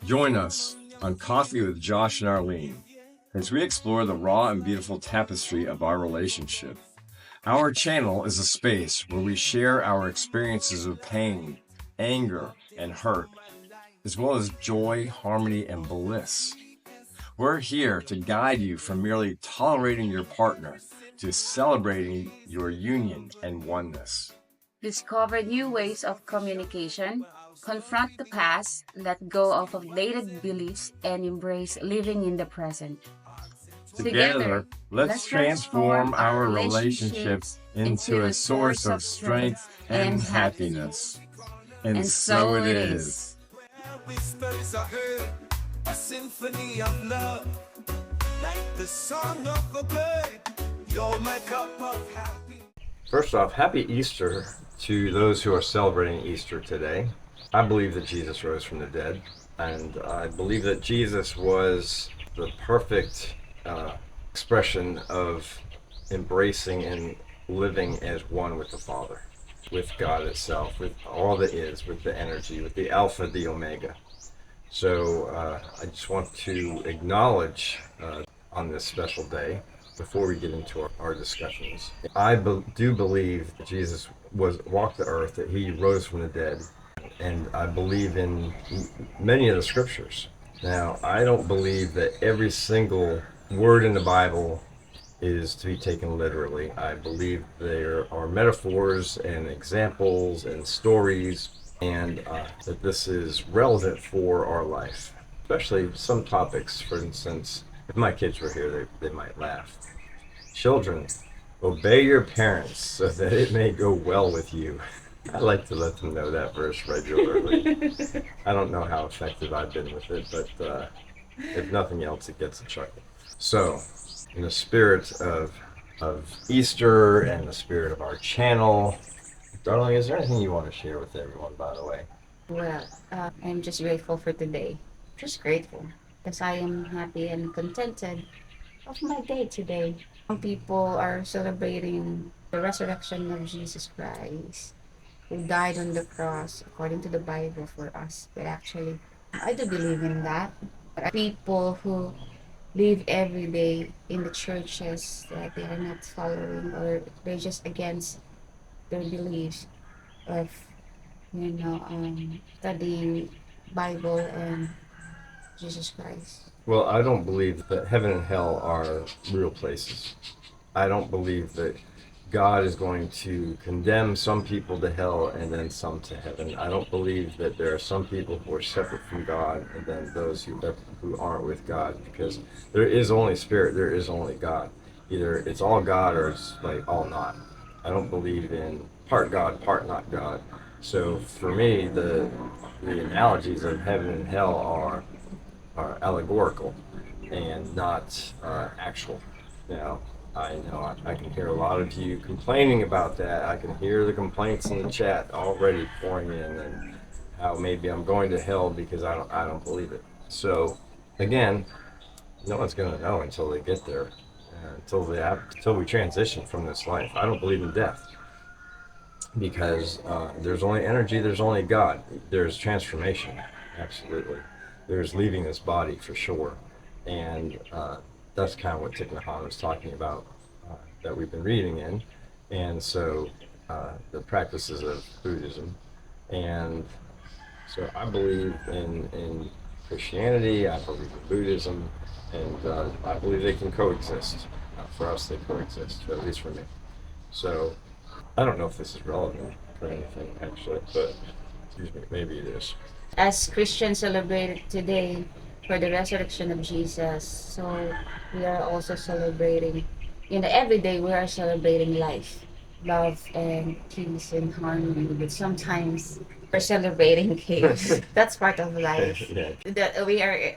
Join us on Coffee with Josh and Arlene as we explore the raw and beautiful tapestry of our relationship. Our channel is a space where we share our experiences of pain, anger, and hurt, as well as joy, harmony, and bliss. We're here to guide you from merely tolerating your partner to celebrating your union and oneness. Discover new ways of communication, confront the past, let go of outdated beliefs, and embrace living in the present. Together, let's transform our relationships into a source of strength and happiness. And so it is. Whispers are heard, a symphony of love, like the song of a bird. You're my cup of happiness. First off, happy Easter to those who are celebrating Easter today. I believe that Jesus rose from the dead, and I believe that Jesus was the perfect expression of embracing and living as one with the Father, with God itself, with all that is, with the energy, with the Alpha, the Omega. So I just want to acknowledge on this special day, before we get into our discussions, I do believe that Jesus walked the earth, that he rose from the dead, and I believe in many of the scriptures. Now, I don't believe that every single word in the Bible is to be taken literally. I believe there are metaphors and examples and stories, and that this is relevant for our life, especially some topics. For instance, if my kids were here, they might laugh. Children, obey your parents so that it may go well with you. I like to let them know that verse regularly. I don't know how effective I've been with it, but if nothing else, it gets a chuckle. So, in the spirit of Easter and the spirit of our channel, darling, is there anything you want to share with everyone, by the way? Well, I'm just grateful for today. Just grateful because I am happy and contented of my day today. Some people are celebrating the resurrection of Jesus Christ, who died on the cross according to the Bible for us. But actually, I do believe in that. People who live every day in the churches that they are not following, or they're just against their beliefs of, studying Bible and Jesus Christ. Well, I don't believe that heaven and hell are real places. I don't believe that God is going to condemn some people to hell and then some to heaven. I don't believe that there are some people who are separate from God and then those who aren't with God, because there is only spirit, there is only God. Either it's all God or it's like all not. I don't believe in part God, part not God. So for me, the analogies of heaven and hell are allegorical and not actual. Now, I know I can hear a lot of you complaining about that. I can hear the complaints in the chat already pouring in, and how maybe I'm going to hell because I don't believe it. So again, no one's going to know until they get there, until we transition from this life. I don't believe in death because there's only energy, there's only God. There's transformation, absolutely. There's leaving this body for sure, and that's kind of what Thich Nhat Hanh was talking about, that we've been reading in, and so the practices of Buddhism, and so I believe in Christianity, I believe in Buddhism, and I believe they can coexist. For us, they coexist, at least for me. So I don't know if this is relevant for anything actually, but excuse me, maybe it is. As Christians celebrated today for the resurrection of Jesus, so we are also celebrating, every day we are celebrating life, love, and peace and harmony, but sometimes we're celebrating chaos. That's part of life. Yeah. That we are.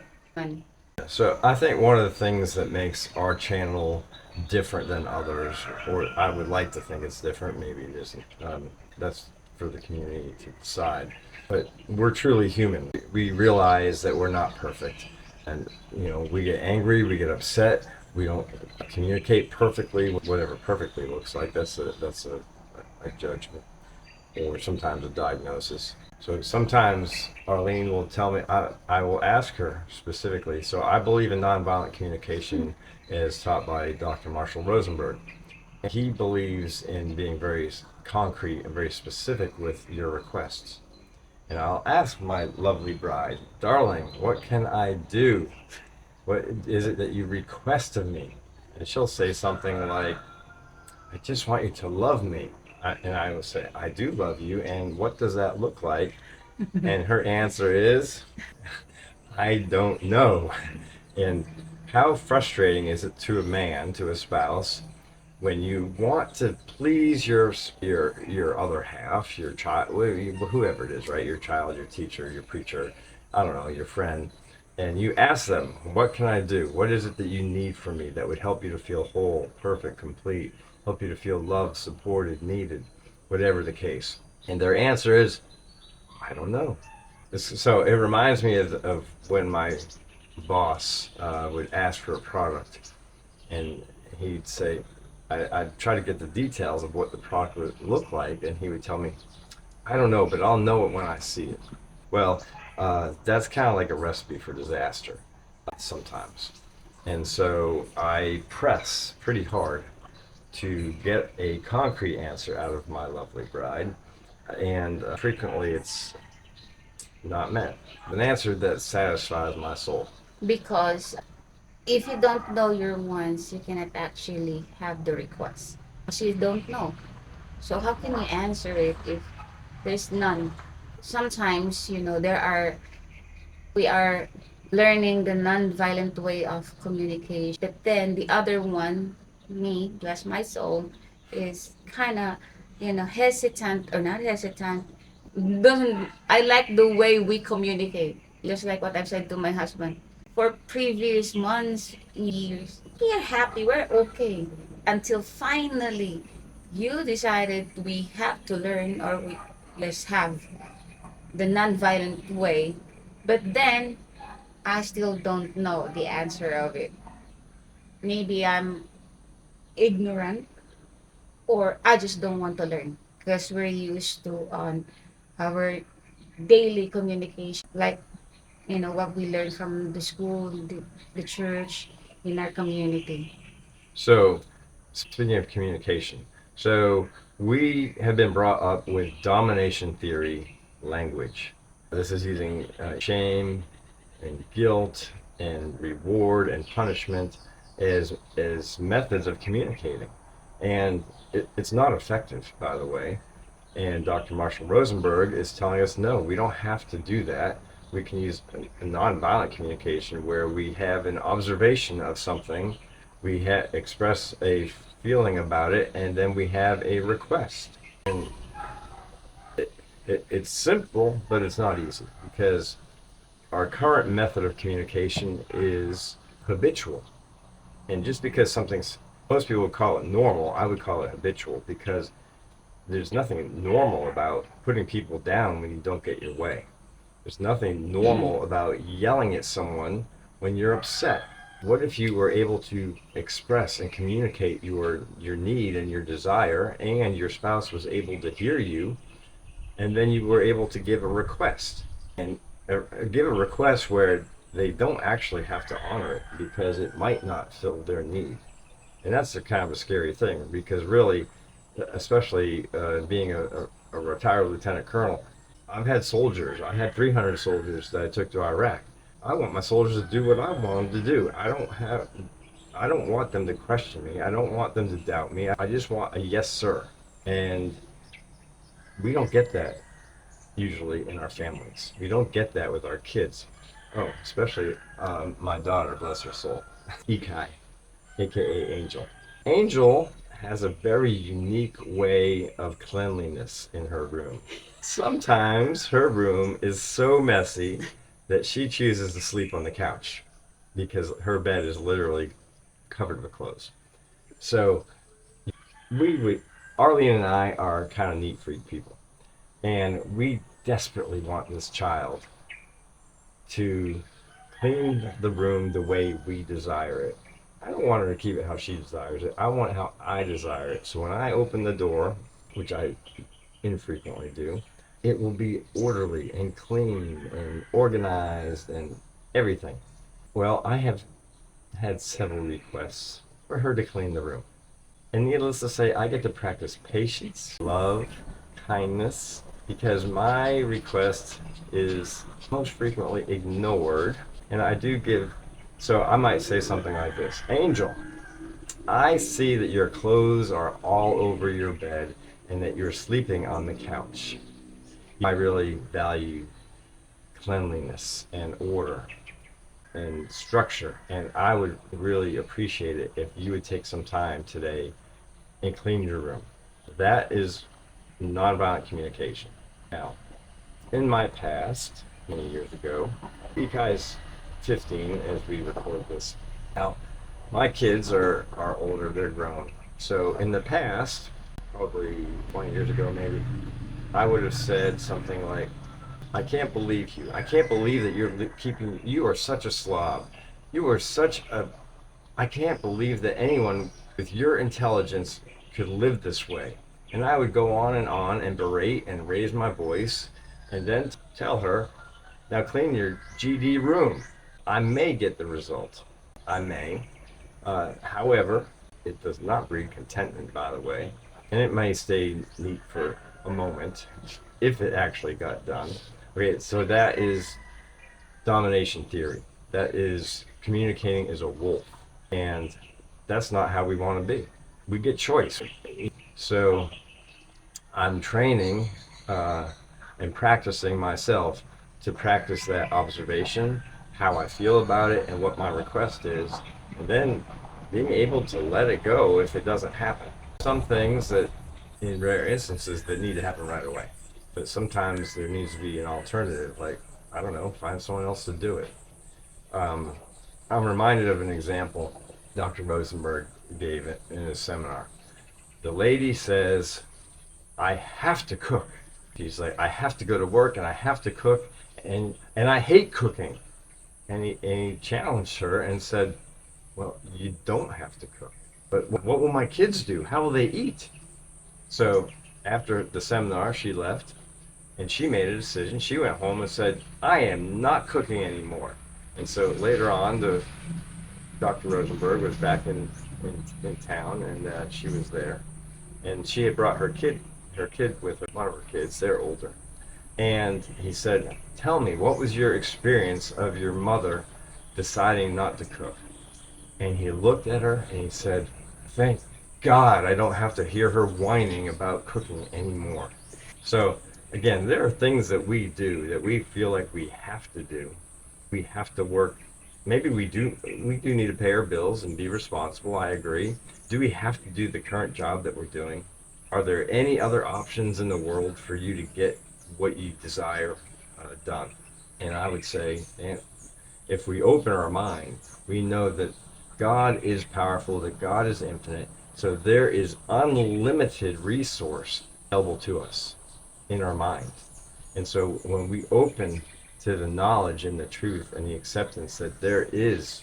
So I think one of the things that makes our channel different than others, or I would like to think it's different, maybe it isn't, that's for the community to decide, but we're truly human. We realize that we're not perfect, and we get angry, we get upset, We don't communicate perfectly, whatever perfectly looks like. That's a judgment, or sometimes a diagnosis. So sometimes Arlene will tell me, I will ask her specifically. So I believe in nonviolent communication as taught by Dr. Marshall Rosenberg. He believes in being very concrete and very specific with your requests. And I'll ask my lovely bride, darling, what can I do? What is it that you request of me? And she'll say something like, I just want you to love me. And I will say, I do love you. And what does that look like? And her answer is, I don't know. And how frustrating is it to a man, to a spouse, when you want to please your other half, your child, whoever it is, right? Your child, your teacher, your preacher, I don't know, your friend, and you ask them, what can I do? What is it that you need from me that would help you to feel whole, perfect, complete, help you to feel loved, supported, needed, whatever the case? And their answer is, I don't know. So it reminds me of when my boss would ask for a product, and he'd say, I'd try to get the details of what the product would look like, and he would tell me, I don't know, but I'll know it when I see it. Well, that's kind of like a recipe for disaster sometimes. And so I press pretty hard to get a concrete answer out of my lovely bride, and frequently it's not met. An answer that satisfies my soul. Because if you don't know your wants, you cannot actually have the request. Because you don't know. So how can you answer it if there's none? Sometimes, we are learning the non-violent way of communication. But then the other one, me, bless my soul, is kind of, hesitant or not hesitant. Doesn't I like the way we communicate? Just like what I've said to my husband. For previous months, years, we are happy, we're okay. Until finally, you decided we have to learn or let's have the non-violent way. But then I still don't know the answer of it. Maybe I'm ignorant or I just don't want to learn because we're used to on our daily communication, like what we learn from the school, the church, in our community. So, speaking of communication, so we have been brought up with domination theory language. This is using shame and guilt and reward and punishment as methods of communicating, and it's not effective, by the way. And Dr. Marshall Rosenberg is telling us, no, we don't have to do that. We can use a nonviolent communication where we have an observation of something, we express a feeling about it, and then we have a request. And it's simple, but it's not easy because our current method of communication is habitual. And just because something's, most people would call it normal, I would call it habitual because there's nothing normal about putting people down when you don't get your way. There's nothing normal about yelling at someone when you're upset. What if you were able to express and communicate your need and your desire, and your spouse was able to hear you, and then you were able to give a request, and give a request where they don't actually have to honor it because it might not fill their need. And that's a kind of a scary thing because really, especially being a retired lieutenant colonel, I've had soldiers. I had 300 soldiers that I took to Iraq. I want my soldiers to do what I want them to do. I don't want them to question me. I don't want them to doubt me. I just want a yes, sir. And we don't get that usually in our families. We don't get that with our kids. Oh, especially my daughter, bless her soul, Ikai, aka Angel. Angel has a very unique way of cleanliness in her room. Sometimes her room is so messy that she chooses to sleep on the couch because her bed is literally covered with clothes. So Arlene and I are kind of neat freak people, and we desperately want this child to clean the room the way we desire it. I don't want her to keep it how she desires it. I want it how I desire it. So when I open the door, which I infrequently do, it will be orderly and clean and organized and everything. Well, I have had several requests for her to clean the room. And needless to say, I get to practice patience, love, kindness, because my request is most frequently ignored. And I do give, so I might say something like this: Angel, I see that your clothes are all over your bed and that you're sleeping on the couch. I really value cleanliness and order and structure, and I would really appreciate it if you would take some time today and clean your room. That is nonviolent communication. Now, in my past, many years ago, Ikai's 15 as we record this. Now, my kids are older, they're grown. So in the past, probably 20 years ago maybe, I would have said something like, I can't believe you. I can't believe that you are such a slob. You are such a, I can't believe that anyone with your intelligence could live this way. And I would go on and berate and raise my voice and then tell her, now clean your GD room. I may get the result. I may. However, it does not breed contentment, by the way. And it may stay neat for a moment if it actually got done. Okay, so that is domination theory. That is communicating as a wolf. And that's not how we want to be. We get choice. So I'm training and practicing myself to practice that observation, how I feel about it, and what my request is, and then being able to let it go if it doesn't happen. Some things that, in rare instances, that need to happen right away. But sometimes there needs to be an alternative, like, I don't know, find someone else to do it. I'm reminded of an example Dr. Rosenberg gave in his seminar. The lady says, I have to cook. She's like, I have to go to work and I have to cook, and I hate cooking. And he challenged her and said, well, you don't have to cook. But what will my kids do? How will they eat? So after the seminar, she left and she made a decision. She went home and said, I am not cooking anymore. And so later on, Dr. Rosenberg was back in town, and she was there. And she had brought her kid with her, one of her kids, they're older. And he said, tell me, what was your experience of your mother deciding not to cook? And he looked at her and he said, thank God I don't have to hear her whining about cooking anymore. So again, there are things that we do that we feel like we have to do. We have to work. Maybe we do need to pay our bills and be responsible, I agree. Do we have to do the current job that we're doing? Are there any other options in the world for you to get what you desire done? And I would say, if we open our mind, we know that God is powerful, that God is infinite, so there is unlimited resource available to us in our mind. And so when we open to the knowledge and the truth and the acceptance that there is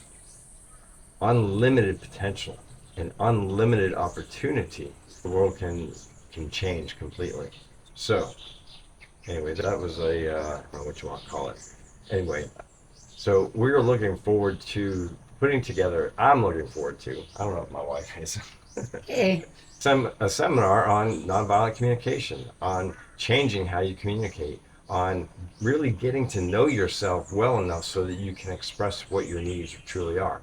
unlimited potential and unlimited opportunity, the world can change completely. So anyway, that was I don't know what you want to call it. Anyway, so we're looking forward to putting together, I'm looking forward to, I don't know if my wife is, Hey, a seminar on nonviolent communication, on changing how you communicate, on really getting to know yourself well enough so that you can express what your needs truly are.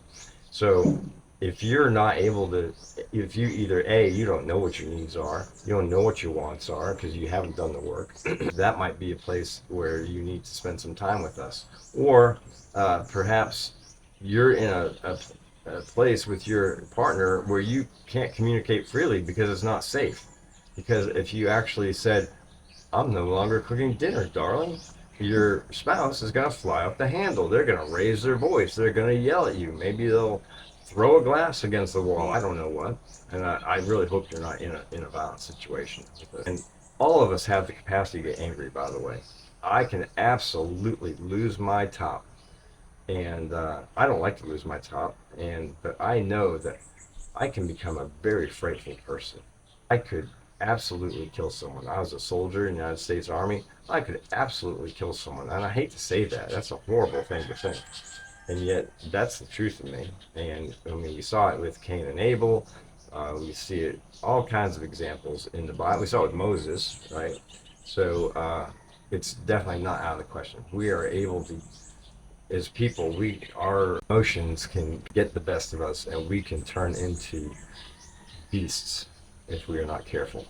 So if you're not able to, if you either you don't know what your needs are, you don't know what your wants are because you haven't done the work, that might be a place where you need to spend some time with us. Or perhaps you're in a place with your partner where you can't communicate freely because it's not safe. Because if you actually said, I'm no longer cooking dinner, darling, your spouse is going to fly off the handle. They're going to raise their voice. They're going to yell at you. Maybe they'll throw a glass against the wall. I don't know what. And I really hope you're not in a violent situation. And all of us have the capacity to get angry, by the way. I can absolutely lose my top And I don't like to lose my top, but I know that I can become a very frightful person. I could absolutely kill someone. I was a soldier in the United States Army. I could absolutely kill someone. And I hate to say that. That's a horrible thing to think. And yet, that's the truth of me. And I mean, we saw it with Cain and Abel. We see it, all kinds of examples in the Bible. We saw it with Moses, right? So it's definitely not out of the question. We are able to, as people, our emotions can get the best of us, and we can turn into beasts if we are not careful.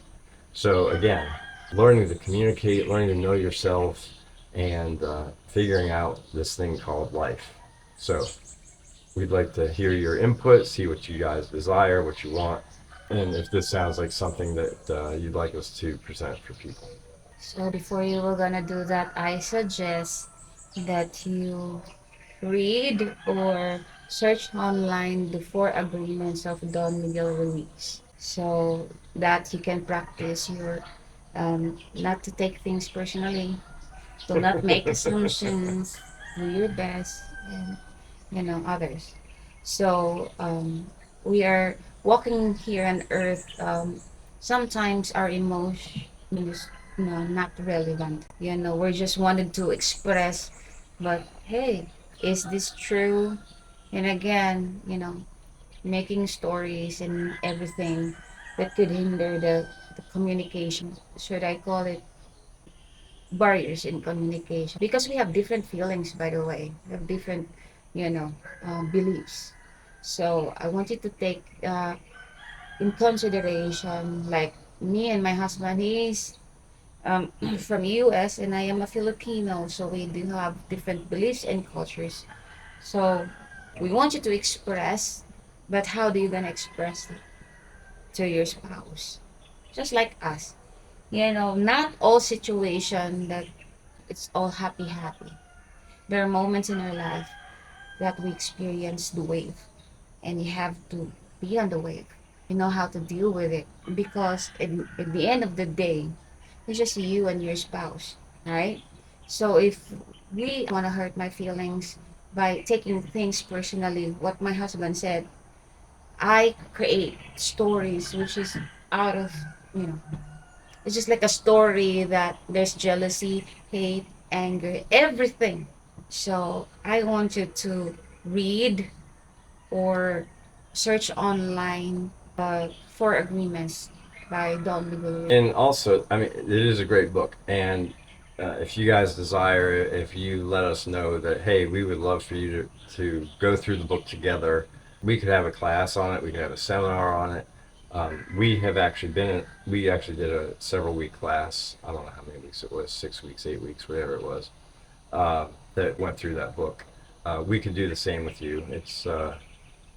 So again, learning to communicate, learning to know yourself, and figuring out this thing called life. So we'd like to hear your input, see what you guys desire, what you want, and if this sounds like something that you'd like us to present for people. So before you were gonna do that, I suggest that you read or search online the four agreements of Don Miguel Ruiz, so that you can practice your not to take things personally, to not make assumptions, do your best, and others. So we are walking here on earth. Sometimes our emotions, not relevant. We're just wanted to express, but hey, is this true? And again, making stories and everything that could hinder the communication. Should I call it barriers in communication? Because we have different feelings, by the way. We have different, beliefs. So I want you to take in consideration, like me and my husband, he's from US and I am a Filipino, so we do have different beliefs and cultures. So we want you to express, but how do you gonna express it to your spouse? Just like us. Not all situation that it's all happy. There are moments in our life that we experience the wave, and you have to be on the wave. You know how to deal with it, because at the end of the day, it's just you and your spouse, right? So if we want to hurt my feelings by taking things personally, what my husband said, I create stories which is out of, you know, it's just like a story that there's jealousy, hate, anger, everything. So I want you to read or search online for agreements by Don Miguel. And also, I mean, it is a great book. And if you guys desire, if you let us know that, hey, we would love for you to go through the book together, we could have a class on it, we could have a seminar on it. We actually did a several week class. I don't know how many weeks it was, 6 weeks, 8 weeks, whatever it was, that went through that book. We could do the same with you. It's,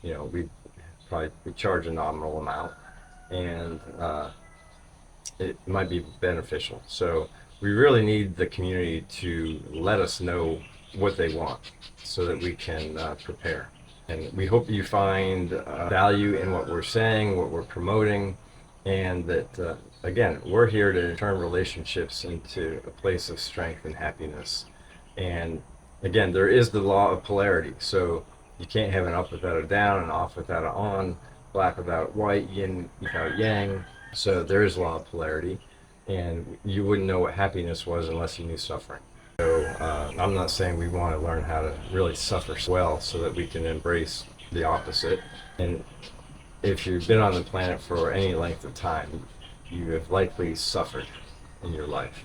we charge a nominal amount, and it might be beneficial. So we really need the community to let us know what they want so that we can prepare. And we hope you find value in what we're saying, what we're promoting, and that, again, we're here to turn relationships into a place of strength and happiness. And again, there is the law of polarity. So you can't have an up without a down, an off without an on, black without white, yin without yang. So there is a law of polarity, and you wouldn't know what happiness was unless you knew suffering. So I'm not saying we want to learn how to really suffer well so that we can embrace the opposite. And if you've been on the planet for any length of time, you have likely suffered in your life.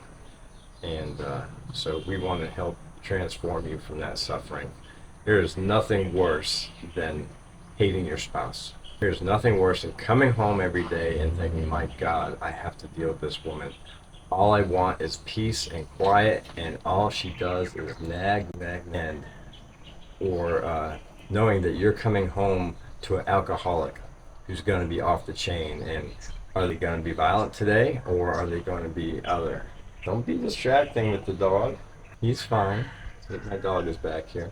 And so we want to help transform you from that suffering. There is nothing worse than hating your spouse. There's nothing worse than coming home every day and thinking, my God, I have to deal with this woman. All I want is peace and quiet, and all she does is nag. Or knowing that you're coming home to an alcoholic who's going to be off the chain, and are they going to be violent today, or are they going to be other? Don't be distracting with the dog. He's fine. My dog is back here.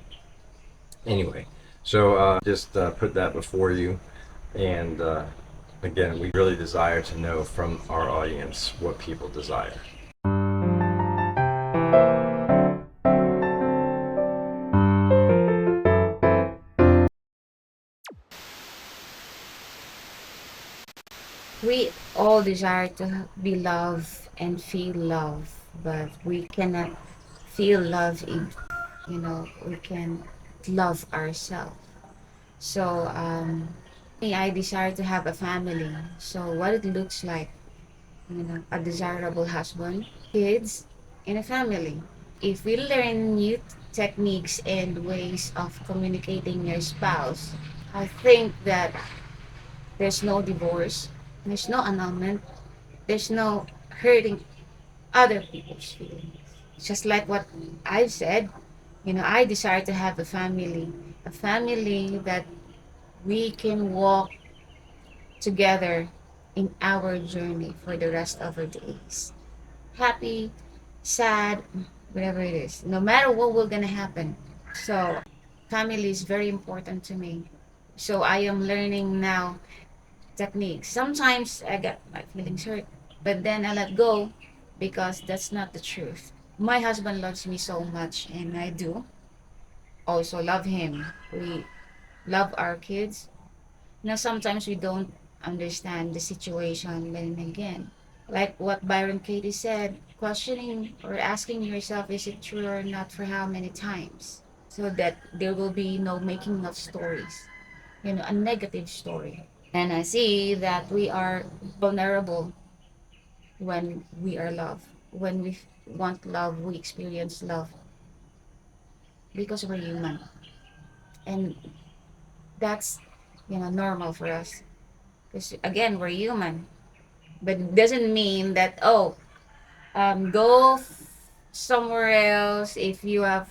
Anyway, so just put that before you. And again, we really desire to know from our audience what people desire. We all desire to be loved and feel love, but we cannot feel love if, we can love ourselves. So, me, I desire to have a family. So, what it looks like, a desirable husband, kids, and a family. If we learn new techniques and ways of communicating your spouse, I think that there's no divorce, there's no annulment, there's no hurting other people's feelings. Just like what I've said, I desire to have a family that we can walk together in our journey for the rest of our days. Happy, sad, whatever it is, no matter what will gonna happen. So, family is very important to me. So, I am learning now techniques. Sometimes I get my feelings hurt, but then I let go because that's not the truth. My husband loves me so much, and I do also love him. We love our kids. Sometimes we don't understand the situation, but then again, like what Byron Katie said, questioning or asking yourself, is it true or not, for how many times? So that there will be no making of stories, a negative story. And I see that we are vulnerable when we are loved. When we want love, we experience love because we're human. And that's, normal for us. Because again, we're human. But it doesn't mean that, go somewhere else if you have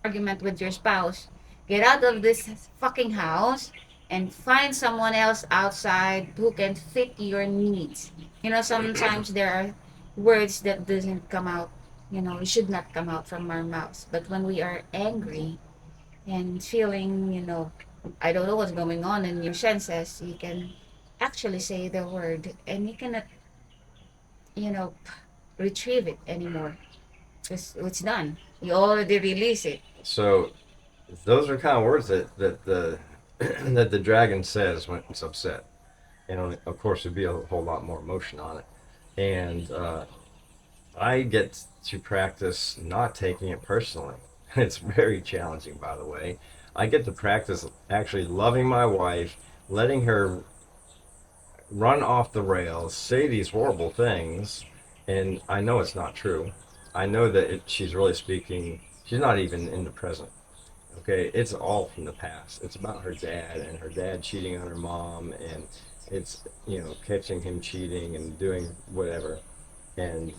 argument with your spouse. Get out of this fucking house and find someone else outside who can fit your needs. Sometimes there are words that doesn't come out. It should not come out from our mouths. But when we are angry and feeling, I don't know what's going on in your senses, you can actually say the word and you cannot, you know, retrieve it anymore. It's done. You already release it. So those are kind of words that the that the dragon says when it's upset, and of course there'd be a whole lot more emotion on it. And I get to practice not taking it personally. It's very challenging, by the way. I get to practice actually loving my wife, letting her run off the rails, say these horrible things, and I know it's not true. I know that she's really speaking, she's not even in the present. Okay, it's all from the past. It's about her dad and her dad cheating on her mom, and it's, catching him cheating and doing whatever. And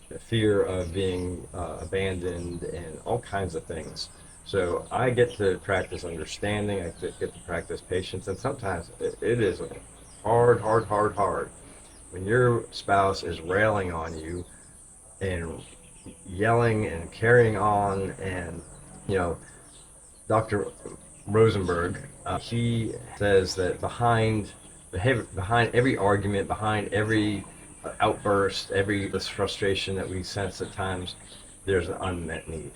the fear of being abandoned and all kinds of things. So I get to practice understanding, I get to practice patience, and sometimes it is hard, hard, hard, hard. When your spouse is railing on you and yelling and carrying on, and, you know, Dr. Rosenberg, he says that behind every argument, behind every outburst, every this frustration that we sense at times, there's an unmet need.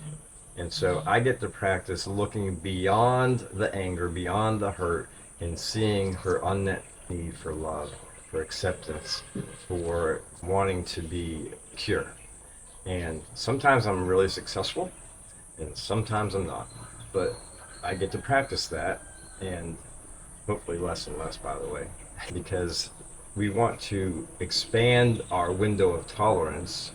And so I get to practice looking beyond the anger, beyond the hurt, and seeing her unmet need for love, for acceptance, for wanting to be pure. And sometimes I'm really successful, and sometimes I'm not. But I get to practice that, and hopefully less and less, by the way, because we want to expand our window of tolerance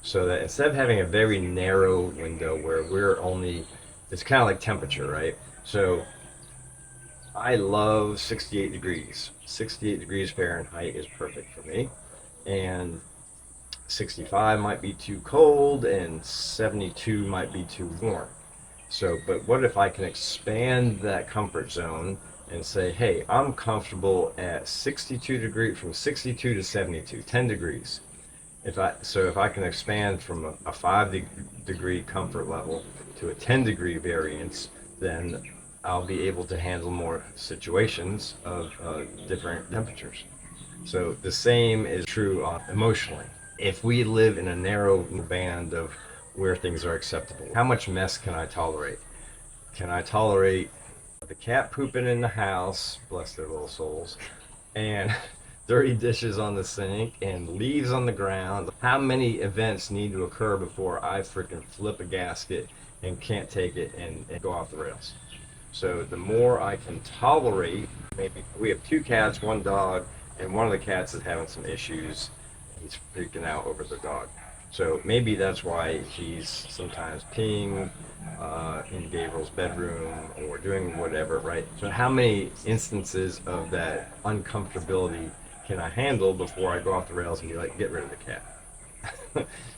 so that instead of having a very narrow window where we're only, it's kind of like temperature, right? So I love 68 degrees. 68 degrees Fahrenheit is perfect for me. And 65 might be too cold and 72 might be too warm. So, but what if I can expand that comfort zone and say, hey, I'm comfortable at 62 degrees, from 62 to 72, 10 degrees. If I can expand from a 5 degree comfort level to a 10 degree variance, then I'll be able to handle more situations of different temperatures. So the same is true emotionally. If we live in a narrow band of where things are acceptable, how much mess can I tolerate? Can I tolerate the cat pooping in the house, bless their little souls, and dirty dishes on the sink and leaves on the ground. How many events need to occur before I freaking flip a gasket and can't take it and go off the rails? So the more I can tolerate, maybe we have 2 cats, 1 dog, and one of the cats is having some issues. He's freaking out over the dog. So maybe that's why he's sometimes peeing in Gabriel's bedroom or doing whatever, right? So how many instances of that uncomfortability can I handle before I go off the rails and be like, get rid of the cat,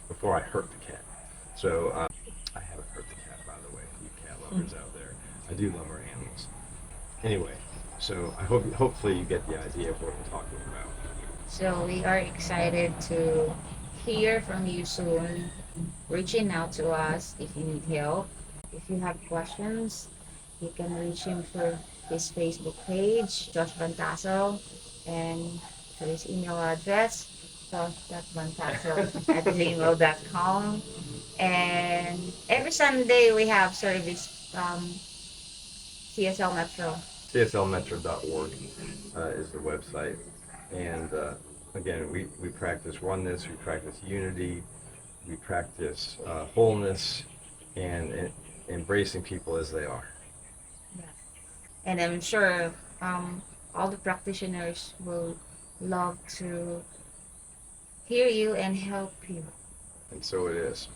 before I hurt the cat? So I haven't hurt the cat, by the way, you cat lovers out there. I do love our animals. Anyway, so hopefully you get the idea of what I'm talking about. So we are excited to hear from you soon. Reaching out to us if you need help. If you have questions, you can reach him through his Facebook page, Josh Bantaso, and through his email address, josh.bantaso@gmail.com. And every Sunday we have service from CSL Metro. CSLmetro.org is the website. And again, we practice oneness, we practice unity, we practice wholeness, and embracing people as they are. And I'm sure all the practitioners will love to hear you and help you. And so it is.